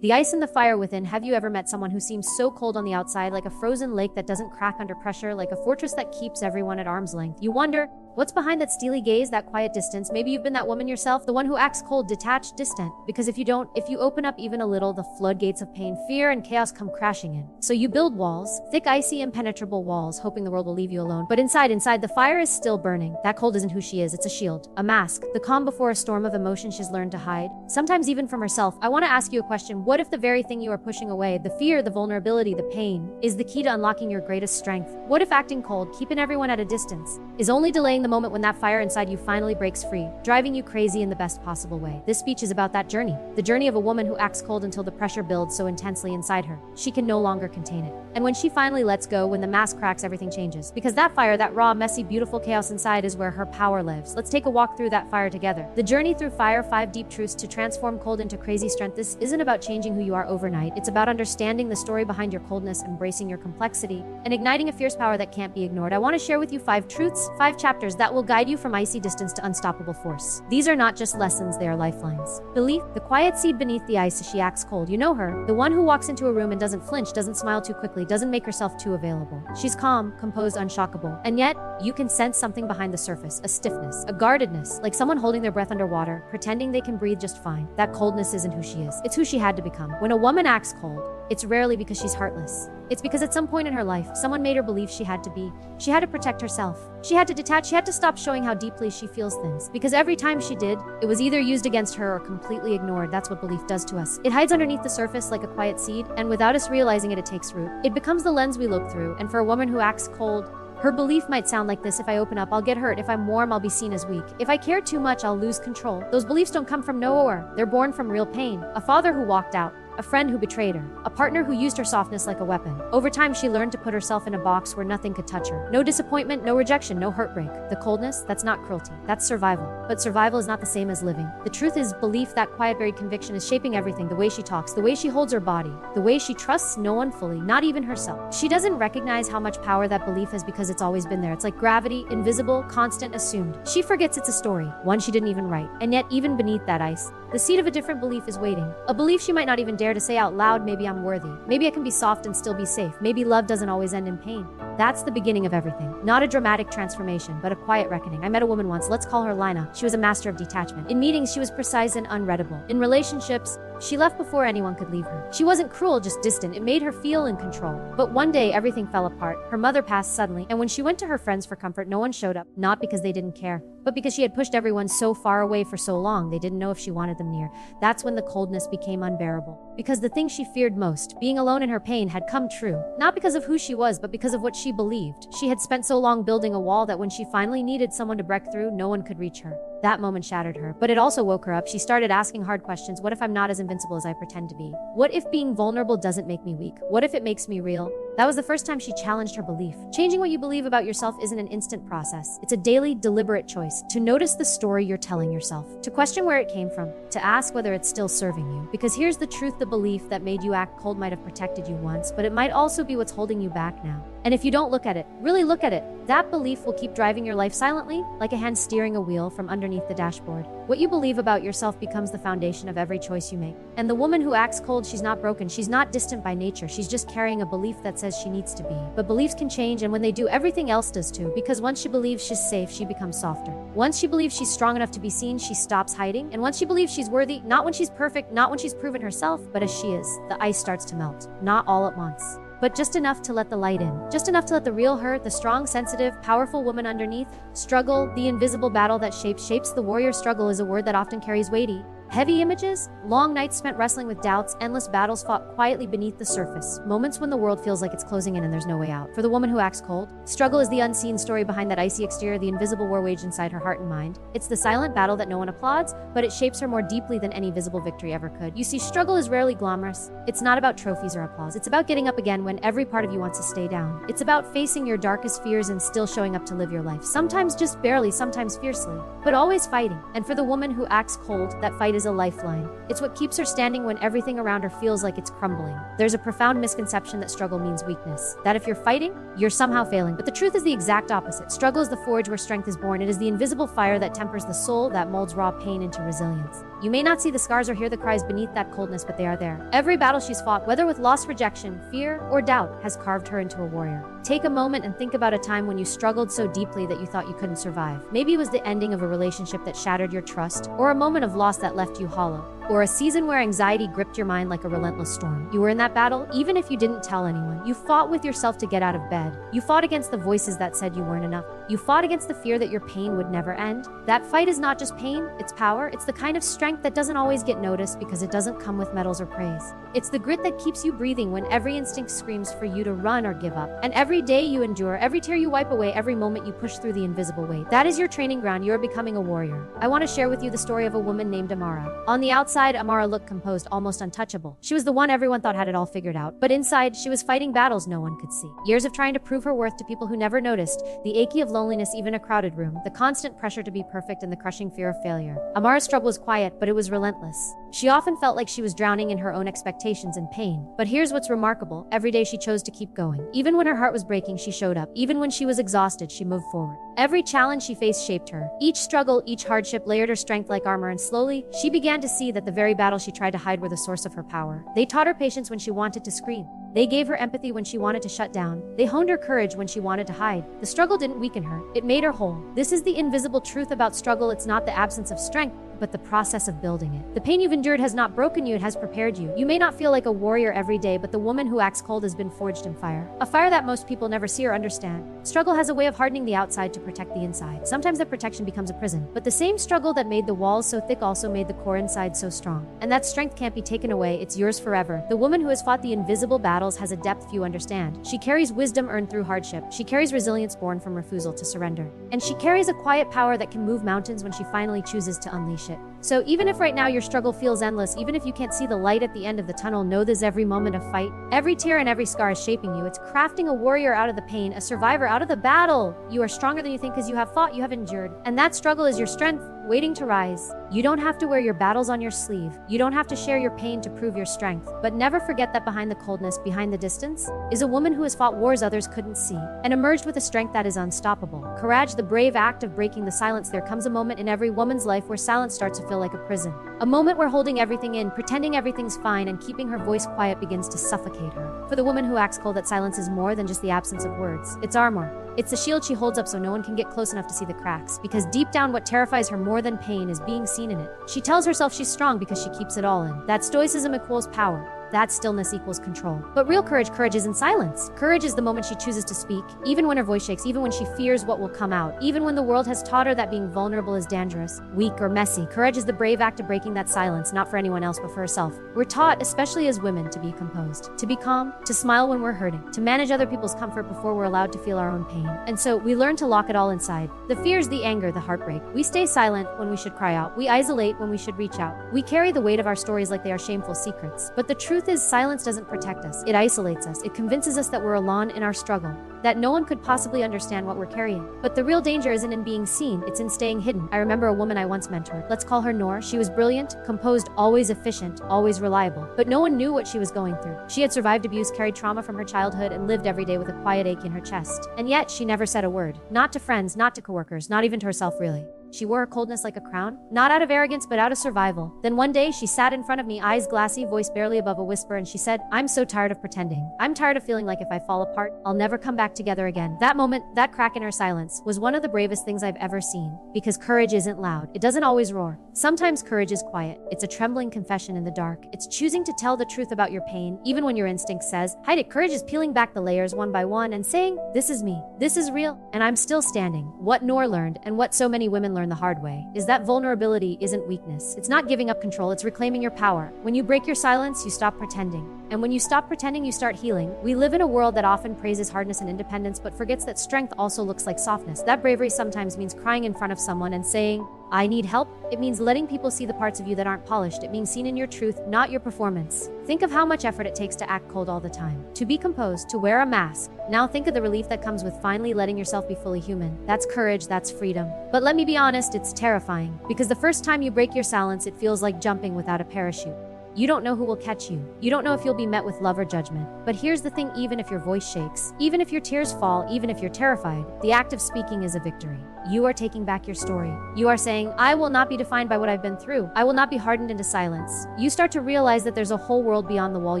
The ice and the fire within. Have you ever met someone who seems so cold on the outside, like a frozen lake that doesn't crack under pressure, like a fortress that keeps everyone at arm's length? You wonder, what's behind that steely gaze, that quiet distance? Maybe you've been that woman yourself, the one who acts cold, detached, distant. Because if you open up even a little, the floodgates of pain, fear, and chaos come crashing in. So you build walls, thick, icy, impenetrable walls, hoping the world will leave you alone. But inside, the fire is still burning. That cold isn't who she is. It's a shield, a mask, the calm before a storm of emotion she's learned to hide, sometimes even from herself. I want to ask you a question. What if the very thing you are pushing away, the fear, the vulnerability, the pain, is the key to unlocking your greatest strength? What if acting cold, keeping everyone at a distance, is only delaying the moment when that fire inside you finally breaks free, driving you crazy in the best possible way? This speech is about that journey, the journey of a woman who acts cold until the pressure builds so intensely inside her, she can no longer contain it. And when she finally lets go, when the mask cracks, everything changes. Because that fire, that raw, messy, beautiful chaos inside is where her power lives. Let's take a walk through that fire together. The journey through fire, 5 deep truths to transform cold into crazy strength. This isn't about changing who you are overnight. It's about understanding the story behind your coldness, embracing your complexity, and igniting a fierce power that can't be ignored. I want to share with you 5 truths, 5 chapters that will guide you from icy distance to unstoppable force. These are not just lessons, they are lifelines. Belief, the quiet seed beneath the ice as she acts cold. You know her, the one who walks into a room and doesn't flinch, doesn't smile too quickly, doesn't make herself too available. She's calm, composed, unshockable. And yet, you can sense something behind the surface, a stiffness, a guardedness, like someone holding their breath underwater, pretending they can breathe just fine. That coldness isn't who she is. It's who she had to become. When a woman acts cold, it's rarely because she's heartless. It's because at some point in her life, someone made her believe she had to be. She had to protect herself. She had to detach. She had to stop showing how deeply she feels things. Because every time she did, it was either used against her or completely ignored. That's what belief does to us. It hides underneath the surface like a quiet seed, and without us realizing it, it takes root. It becomes the lens we look through. And for a woman who acts cold, her belief might sound like this: if I open up, I'll get hurt. If I'm warm, I'll be seen as weak. If I care too much, I'll lose control. Those beliefs don't come from nowhere. They're born from real pain. A father who walked out, a friend who betrayed her, a partner who used her softness like a weapon. Over time, she learned to put herself in a box where nothing could touch her. No disappointment, no rejection, no heartbreak. The coldness, that's not cruelty, that's survival. But survival is not the same as living. The truth is, belief, that quiet buried conviction, is shaping everything. The way she talks, the way she holds her body, the way she trusts no one fully, not even herself. She doesn't recognize how much power that belief has because it's always been there. It's like gravity, invisible, constant, assumed. She forgets it's a story, one she didn't even write. And yet, even beneath that ice, the seed of a different belief is waiting. A belief she might not even dare to say out loud. Maybe I'm worthy. Maybe I can be soft and still be safe. Maybe love doesn't always end in pain. That's the beginning of everything. Not a dramatic transformation, but a quiet reckoning. I met a woman once, let's call her Lina. She was a master of detachment. In meetings, she was precise and unreadable. In relationships, she left before anyone could leave her. She wasn't cruel, just distant. It made her feel in control. But one day, everything fell apart. Her mother passed suddenly, and when she went to her friends for comfort, no one showed up. Not because they didn't care, but because she had pushed everyone so far away for so long, they didn't know if she wanted them near. That's when the coldness became unbearable. Because the thing she feared most, being alone in her pain, had come true. Not because of who she was, but because of what she believed. She had spent so long building a wall that when she finally needed someone to break through, no one could reach her. That moment shattered her, but it also woke her up. She started asking hard questions. What if I'm not as invincible as I pretend to be? What if being vulnerable doesn't make me weak? What if it makes me real? That was the first time she challenged her belief. Changing what you believe about yourself isn't an instant process. It's a daily, deliberate choice to notice the story you're telling yourself, to question where it came from, to ask whether it's still serving you. Because here's the truth: the belief that made you act cold might have protected you once, but it might also be what's holding you back now. And if you don't look at it, really look at it, that belief will keep driving your life silently, like a hand steering a wheel from underneath the dashboard. What you believe about yourself becomes the foundation of every choice you make. And the woman who acts cold, she's not broken. She's not distant by nature. She's just carrying a belief that says she needs to be. But beliefs can change, and when they do, everything else does too. Because once she believes she's safe, she becomes softer. Once she believes she's strong enough to be seen, she stops hiding. And once she believes she's worthy, not when she's perfect, not when she's proven herself, but as she is, the ice starts to melt. Not all at once, but just enough to let the light in. Just enough to let the real her, the strong, sensitive, powerful woman underneath, struggle. The invisible battle that shapes the warrior. Struggle is a word that often carries weighty, heavy images, long nights spent wrestling with doubts, endless battles fought quietly beneath the surface, moments when the world feels like it's closing in and there's no way out. For the woman who acts cold, struggle is the unseen story behind that icy exterior, the invisible war waged inside her heart and mind. It's the silent battle that no one applauds, but it shapes her more deeply than any visible victory ever could. You see, struggle is rarely glamorous. It's not about trophies or applause. It's about getting up again when every part of you wants to stay down. It's about facing your darkest fears and still showing up to live your life. Sometimes just barely, sometimes fiercely, but always fighting. And for the woman who acts cold, that fight is a lifeline. It's what keeps her standing when everything around her feels like it's crumbling. There's a profound misconception that struggle means weakness, that if you're fighting, you're somehow failing. But the truth is the exact opposite. Struggle is the forge where strength is born. It is the invisible fire that tempers the soul, that molds raw pain into resilience. You may not see the scars or hear the cries beneath that coldness, but they are there. Every battle she's fought, whether with loss, rejection, fear, or doubt, has carved her into a warrior. Take a moment and think about a time when you struggled so deeply that you thought you couldn't survive. Maybe it was the ending of a relationship that shattered your trust, or a moment of loss that left you hollow, or a season where anxiety gripped your mind like a relentless storm. You were in that battle, even if you didn't tell anyone. You fought with yourself to get out of bed. You fought against the voices that said you weren't enough. You fought against the fear that your pain would never end. That fight is not just pain, it's power. It's the kind of strength that doesn't always get noticed because it doesn't come with medals or praise. It's the grit that keeps you breathing when every instinct screams for you to run or give up. And every day you endure, every tear you wipe away, every moment you push through the invisible weight. That is your training ground. You are becoming a warrior. I want to share with you the story of a woman named Amara. On the outside, Amara looked composed, almost untouchable. She was the one everyone thought had it all figured out. But inside, she was fighting battles no one could see. Years of trying to prove her worth to people who never noticed, the achy of loneliness even a crowded room, the constant pressure to be perfect and the crushing fear of failure. Amara's struggle was quiet, but it was relentless. She often felt like she was drowning in her own expectations and pain. But here's what's remarkable. Every day she chose to keep going. Even when her heart was breaking, she showed up. Even when she was exhausted, she moved forward. Every challenge she faced shaped her. Each struggle, each hardship layered her strength like armor, and slowly, she began to see that the very battles she tried to hide were the source of her power. They taught her patience when she wanted to scream. They gave her empathy when she wanted to shut down. They honed her courage when she wanted to hide. The struggle didn't weaken her. It made her whole. This is the invisible truth about struggle. It's not the absence of strength, but the process of building it. The pain you've endured has not broken you, it has prepared you. You may not feel like a warrior every day, but the woman who acts cold has been forged in fire. A fire that most people never see or understand. Struggle has a way of hardening the outside to protect the inside. Sometimes that protection becomes a prison, but the same struggle that made the walls so thick also made the core inside so strong. And that strength can't be taken away, it's yours forever. The woman who has fought the invisible battles has a depth few understand. She carries wisdom earned through hardship. She carries resilience born from refusal to surrender. And she carries a quiet power that can move mountains when she finally chooses to unleash it. So even if right now your struggle feels endless, even if you can't see the light at the end of the tunnel, know this: every moment of fight, every tear and every scar is shaping you. It's crafting a warrior out of the pain, a survivor out of the battle. You are stronger than you think because you have fought, you have endured. And that struggle is your strength, waiting to rise. You don't have to wear your battles on your sleeve. You don't have to share your pain to prove your strength. But never forget that behind the coldness, behind the distance, is a woman who has fought wars others couldn't see and emerged with a strength that is unstoppable. Courage, the brave act of breaking the silence. There comes a moment in every woman's life where silence starts to feel like a prison. A moment where holding everything in, pretending everything's fine, and keeping her voice quiet begins to suffocate her. For the woman who acts cold, that silence is more than just the absence of words. It's armor. It's the shield she holds up so no one can get close enough to see the cracks. Because deep down, what terrifies her more than pain is being seen in it. She tells herself she's strong because she keeps it all in. That stoicism equals power. That stillness equals control. But real courage isn't silence. Courage is the moment she chooses to speak, even when her voice shakes, even when she fears what will come out, even when the world has taught her that being vulnerable is dangerous, weak, or messy. Courage is the brave act of breaking that silence, not for anyone else, but for herself. We're taught, especially as women, to be composed, to be calm, to smile when we're hurting, to manage other people's comfort before we're allowed to feel our own pain. And so we learn to lock it all inside. The fears, the anger, the heartbreak. We stay silent when we should cry out. We isolate when we should reach out. We carry the weight of our stories like they are shameful secrets. But the truth is, silence doesn't protect us. It isolates us. It convinces us that we're alone in our struggle, that no one could possibly understand what we're carrying. But the real danger isn't in being seen, it's in staying hidden. I remember a woman I once mentored. Let's call her Noor. She was brilliant, composed, always efficient, always reliable. But no one knew what she was going through. She had survived abuse, carried trauma from her childhood, and lived every day with a quiet ache in her chest. And yet, she never said a word. Not to friends, not to coworkers, not even to herself, really. She wore her coldness like a crown, not out of arrogance, but out of survival. Then one day, she sat in front of me, eyes glassy, voice barely above a whisper, and she said, "I'm so tired of pretending. I'm tired of feeling like if I fall apart, I'll never come back together again." That moment, that crack in her silence, was one of the bravest things I've ever seen. Because courage isn't loud. It doesn't always roar. Sometimes courage is quiet. It's a trembling confession in the dark. It's choosing to tell the truth about your pain, even when your instinct says, hide it. Courage is peeling back the layers one by one and saying, this is me. This is real. And I'm still standing. What Noor learned, and what so many women learn the hard way, is that vulnerability isn't weakness. It's not giving up control, it's reclaiming your power. When you break your silence, you stop pretending. And when you stop pretending, you start healing. We live in a world that often praises hardness and independence, but forgets that strength also looks like softness. That bravery sometimes means crying in front of someone and saying, I need help? It means letting people see the parts of you that aren't polished. It means seen in your truth, not your performance. Think of how much effort it takes to act cold all the time, to be composed, to wear a mask. Now think of the relief that comes with finally letting yourself be fully human. That's courage, that's freedom. But let me be honest, it's terrifying. Because the first time you break your silence, it feels like jumping without a parachute. You don't know who will catch you. You don't know if you'll be met with love or judgment. But here's the thing, even if your voice shakes, even if your tears fall, even if you're terrified, the act of speaking is a victory. You are taking back your story. You are saying, I will not be defined by what I've been through. I will not be hardened into silence. You start to realize that there's a whole world beyond the wall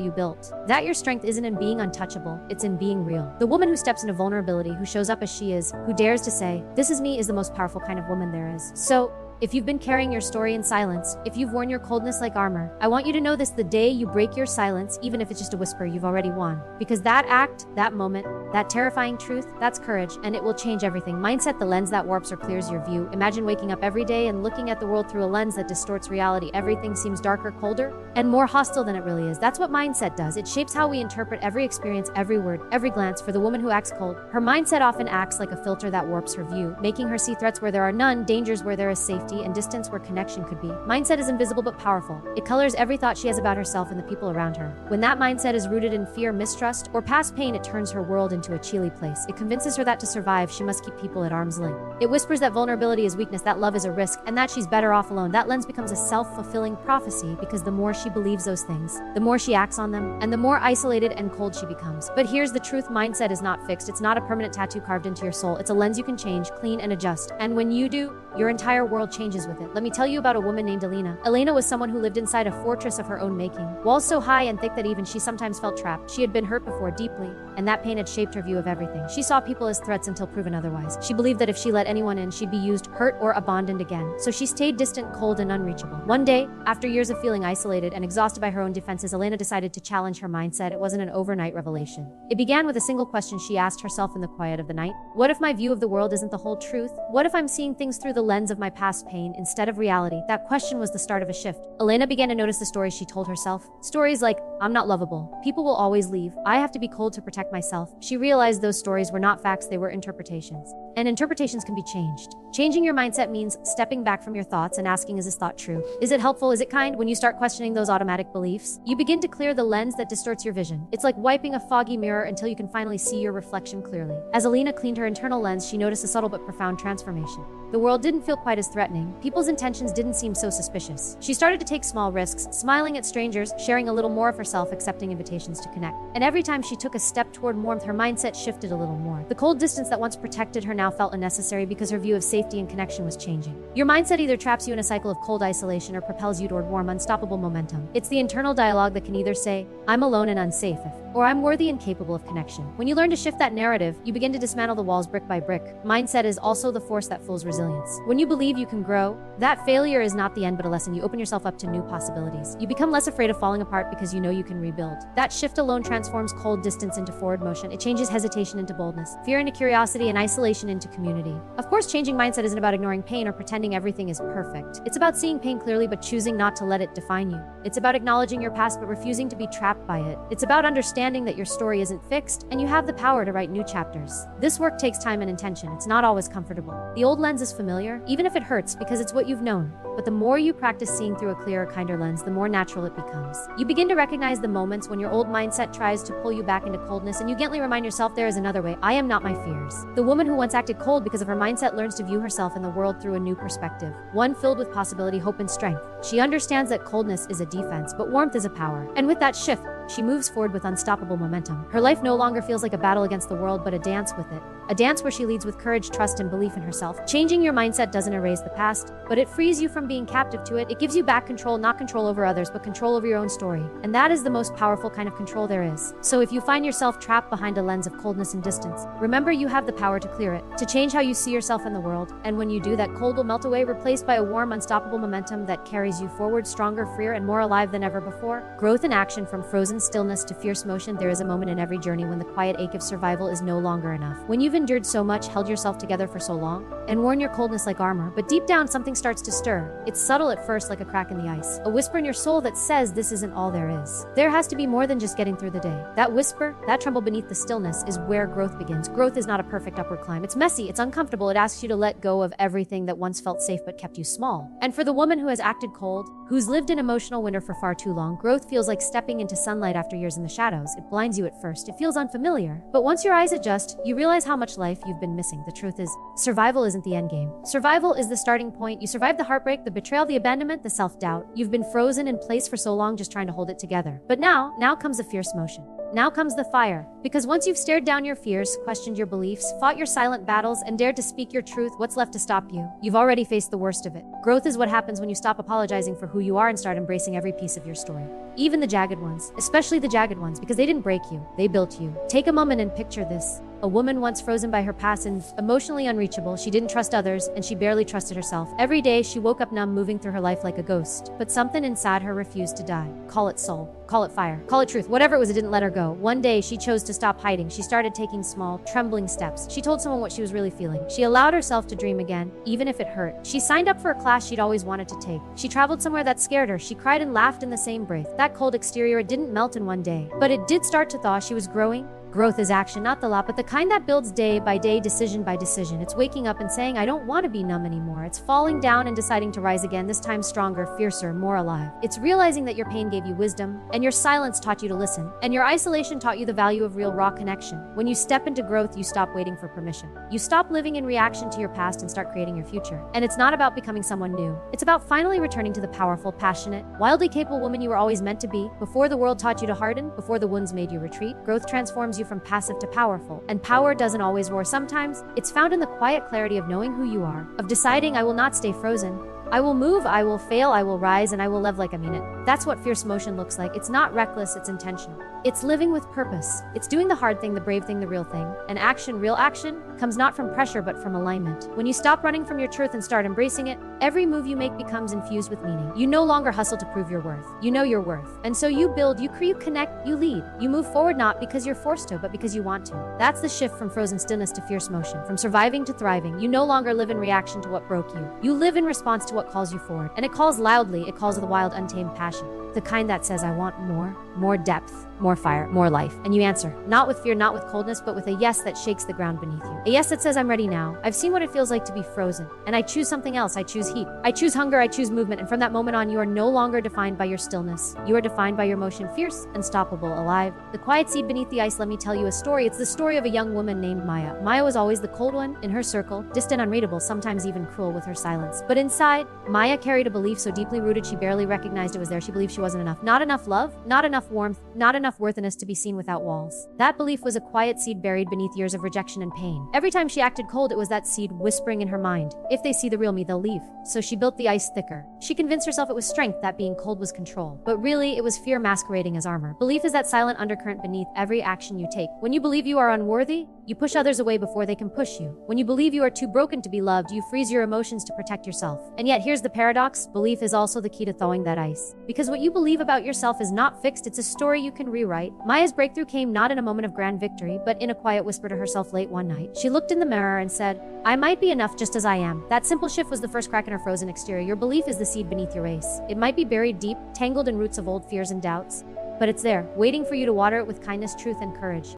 you built. That your strength isn't in being untouchable, it's in being real. The woman who steps into vulnerability, who shows up as she is, who dares to say, this is me, is the most powerful kind of woman there is. So, if you've been carrying your story in silence, if you've worn your coldness like armor, I want you to know this: the day you break your silence, even if it's just a whisper, you've already won. Because that act, that moment, that terrifying truth, that's courage, and it will change everything. Mindset, the lens that warps or clears your view. Imagine waking up every day and looking at the world through a lens that distorts reality. Everything seems darker, colder, and more hostile than it really is. That's what mindset does. It shapes how we interpret every experience, every word, every glance. For the woman who acts cold, her mindset often acts like a filter that warps her view, making her see threats where there are none, dangers where there is safety, and distance where connection could be. Mindset is invisible but powerful. It colors every thought she has about herself and the people around her. When that mindset is rooted in fear, mistrust, or past pain, it turns her world into a chilly place. It convinces her that to survive, she must keep people at arm's length. It whispers that vulnerability is weakness, that love is a risk, and that she's better off alone. That lens becomes a self-fulfilling prophecy, because the more she believes those things, the more she acts on them, and the more isolated and cold she becomes. But here's the truth: mindset is not fixed. It's not a permanent tattoo carved into your soul. It's a lens you can change, clean, and adjust. And when you do, your entire world changes with it. Let me tell you about a woman named Elena. Elena was someone who lived inside a fortress of her own making. Walls so high and thick that even she sometimes felt trapped. She had been hurt before, deeply, and that pain had shaped her view of everything. She saw people as threats until proven otherwise. She believed that if she let anyone in, she'd be used, hurt, or abandoned again. So she stayed distant, cold, and unreachable. One day, after years of feeling isolated and exhausted by her own defenses, Elena decided to challenge her mindset. It wasn't an overnight revelation. It began with a single question she asked herself in the quiet of the night. What if my view of the world isn't the whole truth? What if I'm seeing things through the lens of my past pain instead of reality? That question was the start of a shift. Elena began to notice the stories she told herself. Stories like, I'm not lovable, people will always leave, I have to be cold to protect myself. She realized those stories were not facts, they were interpretations. And interpretations can be changed. Changing your mindset means stepping back from your thoughts and asking, is this thought true? Is it helpful? Is it kind? When you start questioning those automatic beliefs, you begin to clear the lens that distorts your vision. It's like wiping a foggy mirror until you can finally see your reflection clearly. As Elena cleaned her internal lens, she noticed a subtle but profound transformation. The world didn't feel quite as threatening. People's intentions didn't seem so suspicious. She started to take small risks, smiling at strangers, sharing a little more of herself, accepting invitations to connect. And every time she took a step toward warmth, her mindset shifted a little more. The cold distance that once protected her now felt unnecessary, because her view of safety and connection was changing. Your mindset either traps you in a cycle of cold isolation or propels you toward warm, unstoppable momentum. It's the internal dialogue that can either say, I'm alone and unsafe, or I'm worthy and capable of connection. When you learn to shift that narrative, you begin to dismantle the walls brick by brick. Mindset is also the force that fuels resilience. When you believe you can grow, that failure is not the end but a lesson. You open yourself up to new possibilities. You become less afraid of falling apart because you know you can rebuild. That shift alone transforms cold distance into forward motion. It changes hesitation into boldness, fear into curiosity, and isolation into community. Of course, changing mindset isn't about ignoring pain or pretending everything is perfect. It's about seeing pain clearly but choosing not to let it define you. It's about acknowledging your past but refusing to be trapped by it. It's about understanding that your story isn't fixed and you have the power to write new chapters. This work takes time and intention. It's not always comfortable. The old lens is familiar, even if it hurts, because it's what you've known. But the more you practice seeing through a clearer, kinder lens, the more natural it becomes. You begin to recognize the moments when your old mindset tries to pull you back into coldness, and you gently remind yourself there is another way. I am not my fears. The woman who once acted cold because of her mindset learns to view herself and the world through a new perspective, one filled with possibility, hope, and strength. She understands that coldness is a defense, but warmth is a power. And with that shift, she moves forward with unstoppable momentum. Her life no longer feels like a battle against the world, but a dance with it. A dance where she leads with courage, trust, and belief in herself. Changing your mindset doesn't erase the past, but it frees you from being captive to it. It gives you back control, not control over others, but control over your own story. And that is the most powerful kind of control there is. So if you find yourself trapped behind a lens of coldness and distance, remember you have the power to clear it, to change how you see yourself in the world. And when you do, that cold will melt away, replaced by a warm, unstoppable momentum that carries you forward, stronger, freer, and more alive than ever before. Growth in action. From frozen stillness to fierce motion, there is a moment in every journey when the quiet ache of survival is no longer enough. When you've endured so much, held yourself together for so long, and worn your coldness like armor, but deep down something starts to stir. It's subtle at first, like a crack in the ice. A whisper in your soul that says this isn't all there is. There has to be more than just getting through the day. That whisper, that tremble beneath the stillness, is where growth begins. Growth is not a perfect upward climb. It's messy, it's uncomfortable, it asks you to let go of everything that once felt safe but kept you small. And for the woman who has acted cold, who's lived in emotional winter for far too long, growth feels like stepping into sunlight after years in the shadows. It blinds you at first. It feels unfamiliar. But once your eyes adjust, you realize how much life you've been missing. The truth is, survival isn't the end game. Survival is the starting point. You survived the heartbreak, the betrayal, the abandonment, the self-doubt. You've been frozen in place for so long just trying to hold it together. But now comes a fierce motion. Now comes the fire. Because once you've stared down your fears, questioned your beliefs, fought your silent battles, and dared to speak your truth, what's left to stop you? You've already faced the worst of it. Growth is what happens when you stop apologizing for who you are and start embracing every piece of your story. Even the jagged ones, especially the jagged ones, because they didn't break you, they built you. Take a moment and picture this. A woman once frozen by her past and emotionally unreachable. She didn't trust others, and she barely trusted herself. Every day, she woke up numb, moving through her life like a ghost. But something inside her refused to die. Call it soul, call it fire, call it truth. Whatever it was, it didn't let her go. One day, she chose to stop hiding. She started taking small, trembling steps. She told someone what she was really feeling. She allowed herself to dream again, even if it hurt. She signed up for a class she'd always wanted to take. She traveled somewhere that scared her. She cried and laughed in the same breath. That cold exterior, it didn't melt in one day, but it did start to thaw. She was growing. Growth is action, not the lot, but the kind that builds day by day, decision by decision. It's waking up and saying, I don't want to be numb anymore. It's falling down and deciding to rise again, this time stronger, fiercer, more alive. It's realizing that your pain gave you wisdom, and your silence taught you to listen, and your isolation taught you the value of real, raw connection. When you step into growth, you stop waiting for permission. You stop living in reaction to your past and start creating your future. And it's not about becoming someone new. It's about finally returning to the powerful, passionate, wildly capable woman you were always meant to be. Before the world taught you to harden, before the wounds made you retreat, growth transforms you from passive to powerful. And power doesn't always roar. Sometimes it's found in the quiet clarity of knowing who you are, of deciding I will not stay frozen. I will move, I will fail, I will rise, and I will love like I mean it. That's what fierce motion looks like. It's not reckless, it's intentional. It's living with purpose. It's doing the hard thing, the brave thing, the real thing. And action, real action, comes not from pressure but from alignment. When you stop running from your truth and start embracing it, every move you make becomes infused with meaning. You no longer hustle to prove your worth. You know your worth. And so you build, you create, you connect, you lead. You move forward not because you're forced to, but because you want to. That's the shift from frozen stillness to fierce motion, from surviving to thriving. You no longer live in reaction to what broke you. You live in response to what calls you forward. And it calls loudly, it calls with a wild, untamed passion. The kind that says, I want more depth, more fire, more life. And you answer, not with fear, not with coldness, but with a yes that shakes the ground beneath you. A yes that says, I'm ready now. I've seen what it feels like to be frozen. And I choose something else. I choose heat. I choose hunger. I choose movement. And from that moment on, you are no longer defined by your stillness. You are defined by your motion, fierce, unstoppable, alive. The quiet seed beneath the ice, let me tell you a story. It's the story of a young woman named Maya. Maya was always the cold one in her circle, distant, unreadable, sometimes even cruel with her silence. But inside, Maya carried a belief so deeply rooted she barely recognized it was there. She believed she wasn't enough. Not enough love, not enough warmth, not enough worthiness to be seen without walls. That belief was a quiet seed buried beneath years of rejection and pain. Every time she acted cold, it was that seed whispering in her mind, if they see the real me, they'll leave. So she built the ice thicker. She convinced herself it was strength, that being cold was control. But really, it was fear masquerading as armor. Belief is that silent undercurrent beneath every action you take. When you believe you are unworthy, you push others away before they can push you. When you believe you are too broken to be loved, you freeze your emotions to protect yourself. And yet, here's the paradox. Belief is also the key to thawing that ice. Because what you believe about yourself is not fixed, it's a story you can rewrite. Maya's breakthrough came not in a moment of grand victory, but in a quiet whisper to herself late one night. She looked in the mirror and said, I might be enough just as I am. That simple shift was the first crack in her frozen exterior. Your belief is the seed beneath your ace. It might be buried deep, tangled in roots of old fears and doubts, but it's there, waiting for you to water it with kindness, truth, and courage.